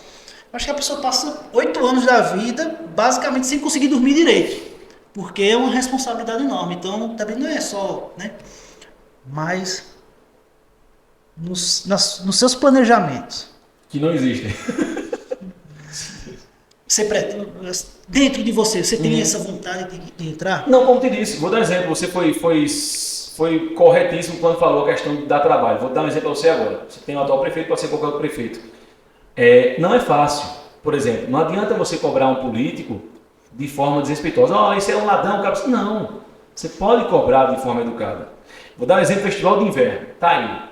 acho que a pessoa passa 8 anos da vida basicamente sem conseguir dormir direito, porque é uma responsabilidade enorme. Então também não é só, né? Mas nos seus planejamentos. Que não existem. Dentro de você tem essa vontade de entrar? Não, como te disse, vou dar um exemplo. Você foi foi corretíssimo quando falou a questão de dar trabalho. Vou dar um exemplo para você agora. Você tem o atual prefeito, pode ser qualquer outro prefeito. Não é fácil. Por exemplo, não adianta você cobrar um político de forma desrespeitosa. Esse é um ladrão, cara. Não. Você pode cobrar de forma educada. Vou dar um exemplo do Festival de Inverno. Tá aí.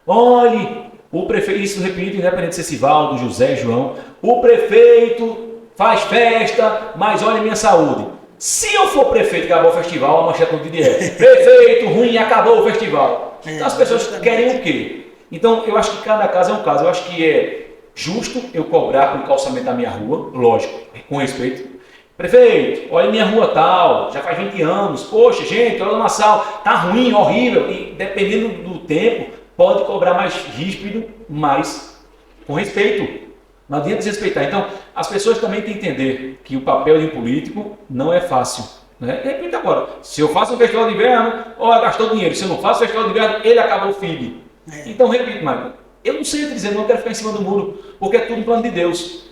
Olhe, o prefeito, isso repito, independente de ser Sivaldo, José, João, o prefeito faz festa, mas olha a minha saúde. Se eu for prefeito e acabou o festival, a manchete do dia é prefeito ruim, acabou o festival. Então as pessoas querem o quê? Então eu acho que cada caso é um caso. Eu acho que é justo eu cobrar pelo calçamento da minha rua, lógico, com respeito. Prefeito, olha minha rua tal, já faz 20 anos, poxa gente, olha na sala, tá ruim, horrível, e dependendo do tempo, pode cobrar mais ríspido, mas com respeito. Não adianta desrespeitar. Então, as pessoas também têm que entender que o papel de um político não é fácil. Né? Repita agora, se eu faço um festival de inverno, gastou dinheiro, se eu não faço festival de inverno, ele acabou o filho. Então, repito, Michael, eu não sei o que dizer, não quero ficar em cima do muro, porque é tudo um plano de Deus.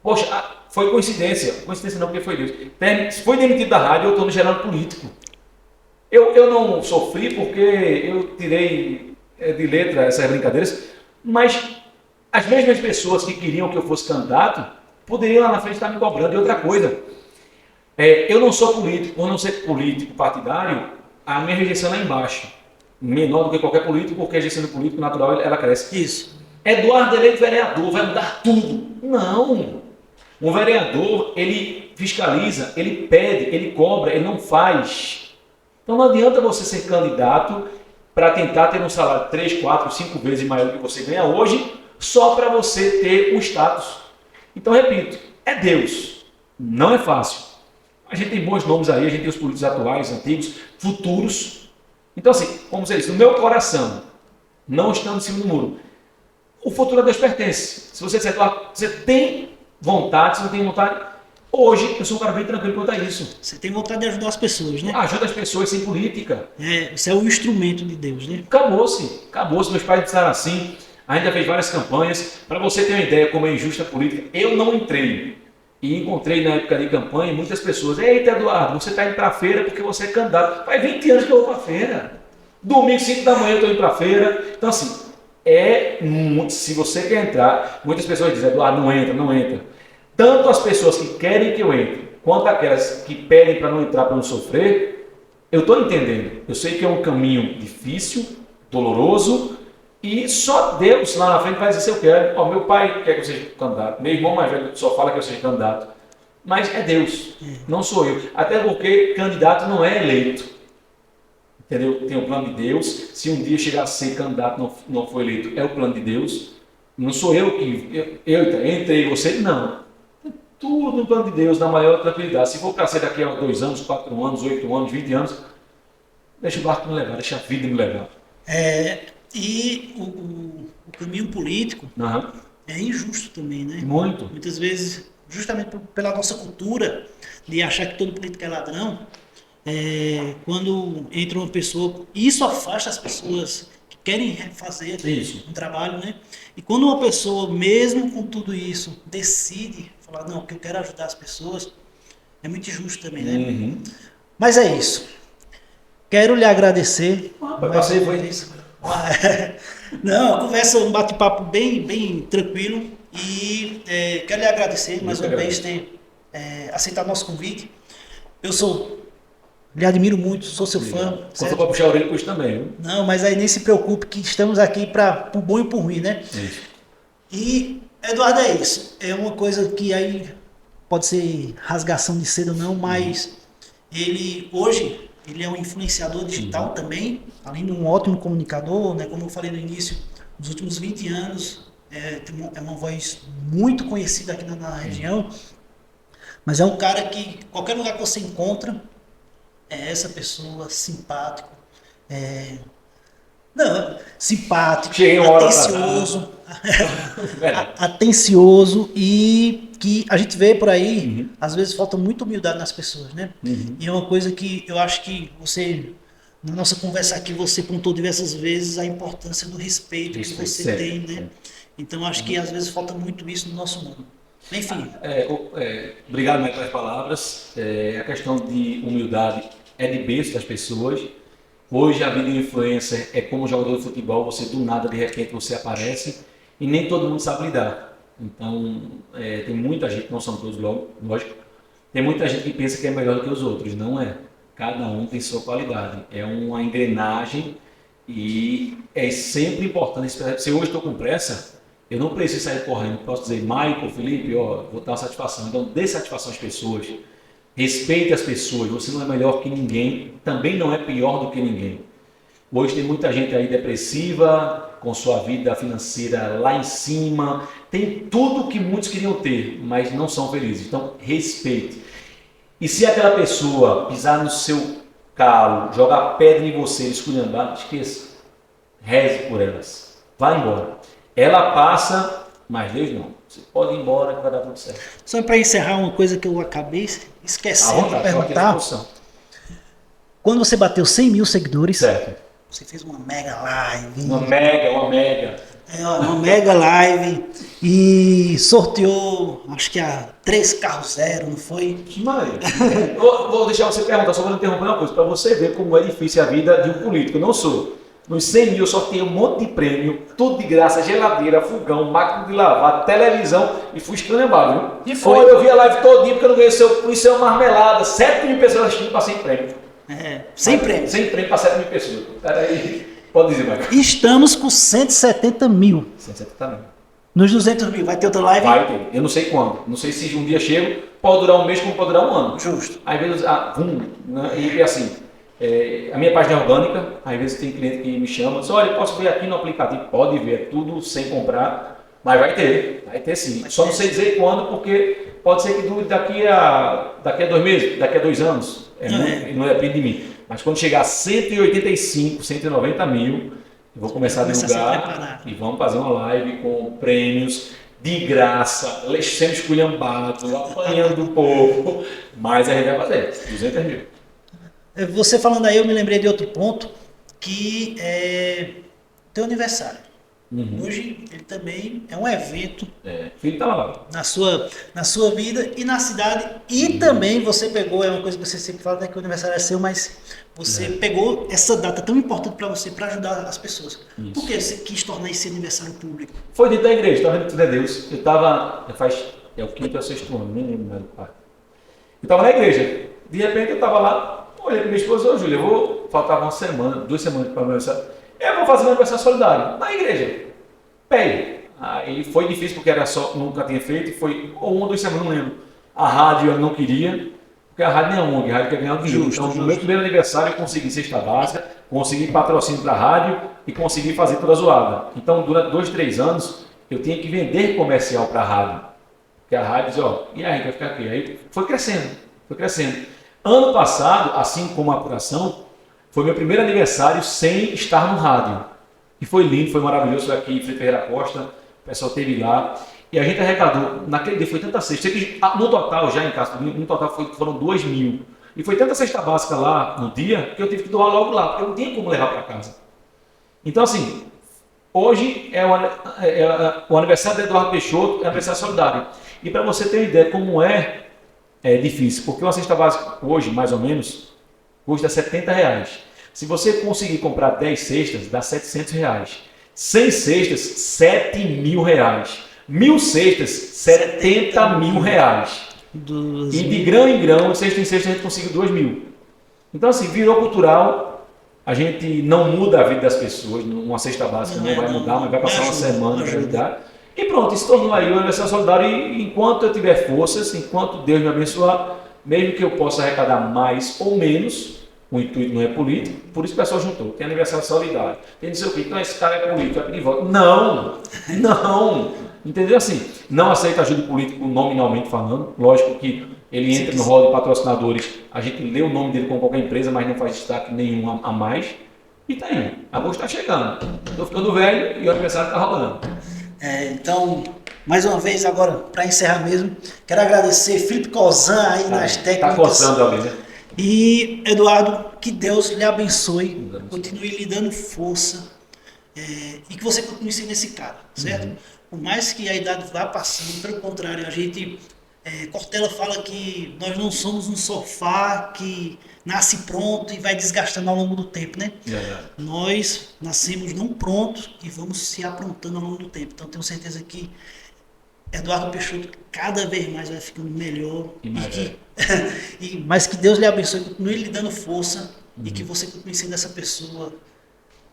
Poxa, foi coincidência não, porque foi Deus. Foi demitido da rádio, eu estou no gerando político. Eu não sofri porque eu tirei de letra essas brincadeiras, mas as mesmas pessoas que queriam que eu fosse candidato poderiam lá na frente estar me cobrando. E outra coisa, eu não sou político, por não ser político partidário, a minha rejeição é lá embaixo. Menor do que qualquer político, porque a rejeição do político natural ela cresce. Isso. Eduardo eleito vereador, vai mudar tudo. Não. Um vereador, ele fiscaliza, ele pede, ele cobra, ele não faz. Então não adianta você ser candidato para tentar ter um salário 3, 4, 5 vezes maior do que você ganha hoje, só para você ter um status. Então, repito, é Deus. Não é fácil. A gente tem bons nomes aí, a gente tem os políticos atuais, antigos, futuros. Então, assim, como você disse, no meu coração, não estando em cima do muro, o futuro a Deus pertence. Se você disser, você tem vontade, se não tem vontade, hoje eu sou um cara bem tranquilo quanto a isso. Você tem vontade de ajudar as pessoas, né? Ajuda as pessoas sem política. Você é o instrumento de Deus, né? Acabou-se. Meus pais disseram assim, ainda fez várias campanhas. Para você ter uma ideia como é injusta a política, eu não entrei. E encontrei na época de campanha muitas pessoas. Eita, Eduardo, você está indo para a feira porque você é candidato. Faz 20 anos que eu vou para a feira. Domingo, 5 da manhã, eu estou indo para a feira. Então, assim, se você quer entrar, muitas pessoas dizem, Eduardo, não entra. Tanto as pessoas que querem que eu entre, quanto aquelas que pedem para não entrar, para não sofrer, eu estou entendendo. Eu sei que é um caminho difícil, doloroso, e só Deus lá na frente vai dizer se eu quero. Meu pai quer que eu seja candidato, meu irmão mais velho só fala que eu seja candidato. Mas é Deus, não sou eu. Até porque candidato não é eleito. Entendeu? Tem o plano de Deus. Se um dia chegar a ser candidato não for eleito, é o plano de Deus. Não sou eu que entrei você, não. Tudo no plano de Deus, na maior tranquilidade. Se for para ser daqui a 2 anos, 4 anos, 8 anos, 20 anos, deixa o barco me levar, deixa a vida me levar. E o caminho político é injusto também, né? Muito. Muitas vezes, justamente pela nossa cultura de achar que todo político é ladrão, quando entra uma pessoa, isso afasta as pessoas que querem fazer um trabalho, né? E quando uma pessoa, mesmo com tudo isso, decide falar, não, que eu quero ajudar as pessoas, é muito injusto também, né? Uhum. Mas é isso. Quero lhe agradecer. Não, conversa, um bate-papo bem tranquilo e quero lhe agradecer mais uma vez ter aceitado nosso convite. Lhe admiro muito, sou seu fã. Quando para puxar a orelha, puxa também. Viu? Não, mas aí nem se preocupe que estamos aqui para o bom e para o ruim, né? Isso. E, Eduardo, é isso. É uma coisa que aí pode ser rasgação de seda ou não, mas hoje ele é um influenciador digital também, além de um ótimo comunicador, né? Como eu falei no início, nos últimos 20 anos é uma voz muito conhecida aqui na região, mas é um cara que qualquer lugar que você encontra, essa pessoa simpático, atencioso e que a gente vê por aí, às vezes falta muita humildade nas pessoas, né? E é uma coisa que eu acho que você, na nossa conversa aqui, você pontuou diversas vezes a importância do respeito que você tem, né? Então acho que às vezes falta muito isso no nosso mundo. Enfim. Obrigado, Maicon, pelas palavras. A questão de humildade é de berço das pessoas. Hoje a vida de influencer é como jogador de futebol, você do nada, de repente, você aparece e nem todo mundo sabe lidar. Então, tem muita gente, não são todos, lógico, tem muita gente que pensa que é melhor do que os outros. Não é. Cada um tem sua qualidade. É uma engrenagem e é sempre importante. Se hoje estou com pressa, eu não preciso sair correndo. Posso dizer, Michael, Felipe, ó, vou dar uma satisfação. Então, dê satisfação às pessoas. Respeite as pessoas. Você não é melhor que ninguém. Também não é pior do que ninguém. Hoje tem muita gente aí depressiva, com sua vida financeira lá em cima. Tem tudo que muitos queriam ter, mas não são felizes. Então, respeite. E se aquela pessoa pisar no seu calo, jogar pedra em você, esculhambar, esqueça. Reze por elas. Vá embora. Ela passa, mas Deus não. Você pode ir embora que vai dar tudo certo. Só para encerrar uma coisa que eu acabei esquecendo de perguntar. Quando você bateu 100 mil seguidores, certo. Você fez uma mega live. Uma mega. Uma mega live e sorteou, acho que 3 carros zero, não foi? Maria, vou deixar você perguntar, só vou interromper uma coisa, para você ver como é difícil a vida de um político. Eu não sou. Nos 100 mil eu sorteei um monte de prêmio, tudo de graça, geladeira, fogão, máquina de lavar, televisão e fui esculhambado, viu? E foi. Eu vi a live todinha porque eu não ganhei por isso é uma marmelada, 7 mil pessoas assistindo para 100 prêmio. Sem prêmio. Sem prêmio para 7 mil pessoas. Peraí, pode dizer, Michael. Estamos com 170 mil. 170 mil. Nos 200 mil, vai ter outra live? Vai ter. Eu não sei quando. Não sei se um dia chego, pode durar um mês como pode durar um ano. Justo. Às vezes, né? E assim, a minha página é orgânica, às vezes tem cliente que me chama, diz, olha, posso ver aqui no aplicativo? Pode ver, é tudo sem comprar, mas vai ter sim. Só não sei dizer quando, porque pode ser que dure daqui a 2 meses, daqui a 2 anos. Não depende de mim. Mas quando chegar a 185, 190 mil, eu vou começar a divulgar e vamos fazer uma live com prêmios de graça, sendo esculhambado, apanhando o povo, mas a gente vai fazer 200 mil. Você falando aí, eu me lembrei de outro ponto, que é teu aniversário. Hoje ele também é um evento Filho tá lá. na sua vida e na cidade. E também você pegou, é uma coisa que você sempre fala, né, que o aniversário é seu, mas você pegou essa data tão importante para você, para ajudar as pessoas. Isso. Por que você quis tornar esse aniversário público? Foi dentro da igreja, estava vendo tudo é Deus. Eu estava, é o 5º ou 6º ano, nem lembro mais do pai. Eu estava na igreja, de repente eu estava lá, olhei para minha esposa, Júlia, faltava 2 semanas para o meu aniversário. Eu vou fazer meu aniversário solidário na igreja. Peraí. Aí foi difícil porque nunca tinha feito, foi ou 1 ou 2 semanas, não lembro. A rádio eu não queria, porque a rádio não é ONG, a rádio quer ganhar dinheiro. Então, no meu primeiro aniversário eu consegui cesta básica, consegui patrocínio para a rádio e consegui fazer toda a zoada. Então, durante 2, 3 anos, eu tinha que vender comercial para a rádio. Porque a rádio dizia, e aí, vai ficar aqui? Aí foi crescendo. Ano passado, assim como a apuração, foi meu primeiro aniversário sem estar no rádio. E foi lindo, foi maravilhoso. Foi aqui em Felipe Ferreira Costa, o pessoal esteve lá. E a gente arrecadou, naquele dia foi tanta cesta, que no total, já em casa, no total foram 2 mil. E foi tanta cesta básica lá no dia, que eu tive que doar logo lá, porque eu não tinha como levar para casa. Então assim, hoje é o aniversário de Eduardo Peixoto, é aniversário solidário. E para você ter uma ideia como é difícil, porque uma cesta básica hoje, mais ou menos, custa R$70. Se você conseguir comprar 10 cestas, dá R$700. 100 cestas, R$7.000. 1.000 cestas, R$70.000. E de grão em grão, de cesta em cesta, a gente conseguiu 2 mil. Então assim, virou cultural, a gente não muda a vida das pessoas, uma cesta básica não vai mudar, mas vai passar uma semana para ajudar. E pronto, se tornou aí o aniversário solidário e enquanto eu tiver forças, enquanto Deus me abençoar, mesmo que eu possa arrecadar mais ou menos, o intuito não é político, por isso o pessoal juntou. Tem aniversário solidário, tem não sei o quê, então esse cara é político, vai pedir voto. Não! Entendeu? Assim, não aceita ajuda político nominalmente falando, lógico que ele entra no rol de patrocinadores, a gente lê o nome dele com qualquer empresa, mas não faz destaque nenhum a mais, e tá aí, agosto está chegando, estou ficando velho e o aniversário está rolando. Então, mais uma vez agora, para encerrar mesmo, quero agradecer Felipe Cozan aí nas técnicas. Está coçando ali, né? E Eduardo, que Deus lhe abençoe, continue lhe dando força e que você continue sendo esse cara, certo? Por mais que a idade vá passando, pelo contrário, a gente Cortella fala que nós não somos um sofá que nasce pronto e vai desgastando ao longo do tempo, né? Verdade. Nós nascemos não prontos e vamos se aprontando ao longo do tempo. Então tenho certeza que Eduardo Peixoto cada vez mais vai ficando melhor E mais mas que Deus lhe abençoe, continue lhe dando força e que você continue sendo essa pessoa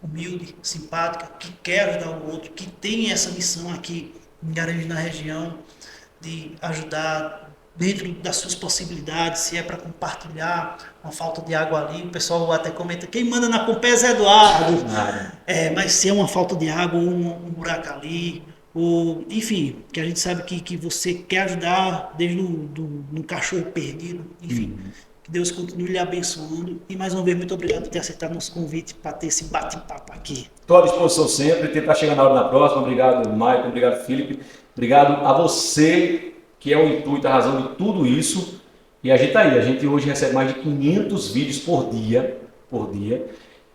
humilde, simpática, que quer ajudar o outro, que tem essa missão aqui em Garanhuns, na região, de ajudar dentro das suas possibilidades, se é para compartilhar uma falta de água ali, o pessoal até comenta, quem manda na Compesa é Eduardo, mas se é uma falta de água, ou um buraco ali, ou, enfim, que a gente sabe que você quer ajudar desde no cachorro perdido, enfim, que Deus continue lhe abençoando, e mais uma vez, muito obrigado por ter aceitado nosso convite para ter esse bate-papo aqui. Estou à disposição sempre, tentar chegar na hora na próxima. Obrigado, Maicon, obrigado, Felipe. Obrigado a você, que é o intuito, a razão de tudo isso. E a gente tá aí, a gente hoje recebe mais de 500 vídeos por dia.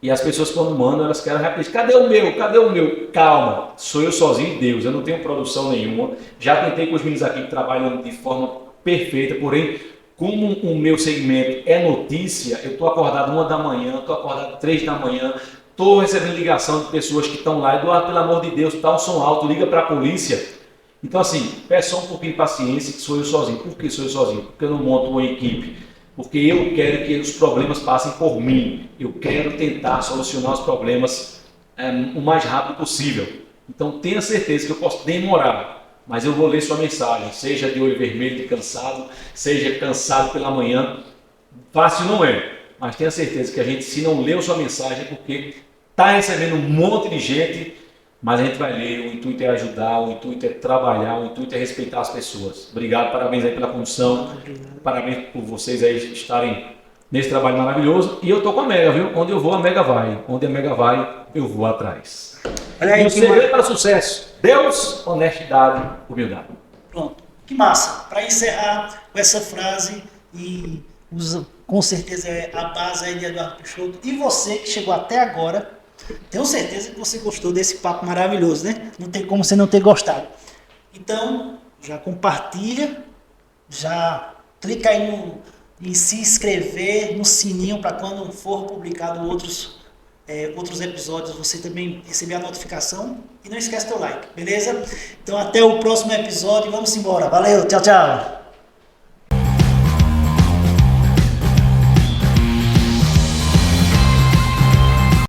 E as pessoas quando mandam, elas querem rapidinho, cadê o meu? Cadê o meu? Calma, sou eu sozinho e Deus, eu não tenho produção nenhuma. Já tentei com os meninos aqui que trabalham de forma perfeita, porém, como o meu segmento é notícia, eu estou acordado 1 da manhã, estou acordado 3 da manhã, estou recebendo ligação de pessoas que estão lá, Eduardo, pelo amor de Deus, está um som alto, liga para a polícia. Então assim, peço só um pouquinho de paciência, que sou eu sozinho. Por que sou eu sozinho? Porque eu não monto uma equipe. Porque eu quero que os problemas passem por mim. Eu quero tentar solucionar os problemas o mais rápido possível. Então tenha certeza que eu posso demorar, mas eu vou ler sua mensagem, seja de olho vermelho, de cansado, seja cansado pela manhã. Fácil não é, mas tenha certeza que a gente, se não leu sua mensagem, é porque está recebendo um monte de gente, mas a gente vai ler. O intuito é ajudar, o intuito é trabalhar, o intuito é respeitar as pessoas. Obrigado, parabéns aí pela condução, parabéns por vocês aí estarem nesse trabalho maravilhoso. E eu tô com a Mega, viu? Onde eu vou, a Mega vai. Onde a Mega vai, eu vou atrás. Olha aí, e o segredo para o sucesso: Deus, honestidade, humildade. Pronto, que massa. Para encerrar com essa frase, e com certeza é a base aí de Eduardo Peixoto. E você que chegou até agora, tenho certeza que você gostou desse papo maravilhoso, né? Não tem como você não ter gostado. Então, já compartilha, já clica aí em se inscrever, no sininho, para quando for publicado outros episódios, você também receber a notificação. E não esquece teu like, beleza? Então até o próximo episódio, vamos embora. Valeu, tchau, tchau!